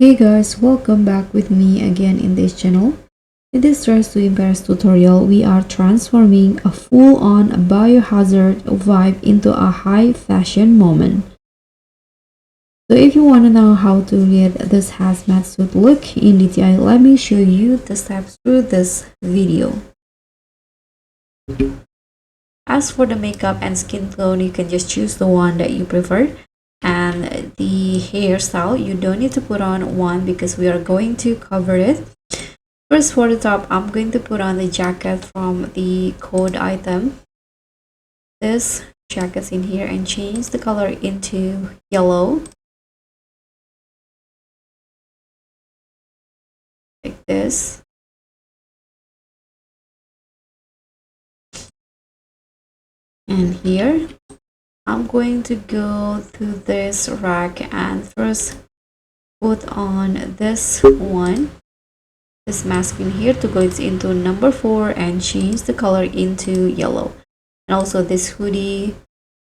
Hey guys, welcome back with me again in this channel. In this Dress to Impress tutorial, we are transforming a full-on biohazard vibe into a high fashion moment. So if you want to know how to get this hazmat suit look in detail, let me show you the steps through this video. As for the makeup and skin tone, you can just choose the one that you prefer. And the hairstyle, you don't need to put on one because we are going to cover it. First, for the top, I'm going to put on the jacket from the code item. This jacket's in here and change the color into yellow. Like this. And here, I'm going to go to this rack and first put on this one. This mask in here to go into number 4 and change the color into yellow. And also this hoodie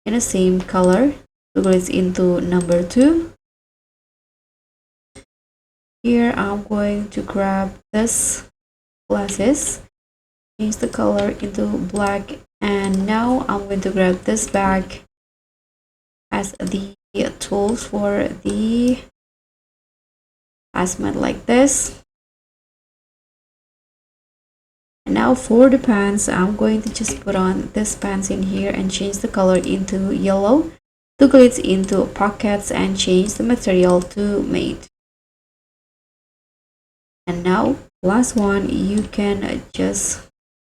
in the same color to go into number 2. Here I'm going to grab this glasses, change the color into black, and now I'm going to grab this bag as the tools for the hazmat like this. And now for the pants, I'm going to just put on this pants in here and change the color into yellow to go into pockets and change the material to matte. And now last one, you can just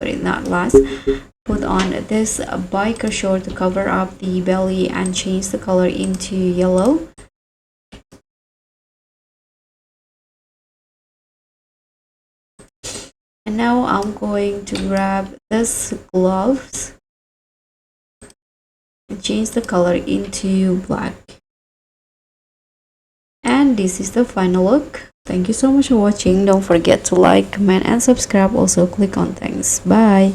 not last, put on this biker short to cover up the belly and change the color into yellow. And now I'm going to grab this gloves and change the color into black. And this is the final look. Thank you so much for watching. Don't forget to like, comment, and subscribe. Also click on thanks. Bye.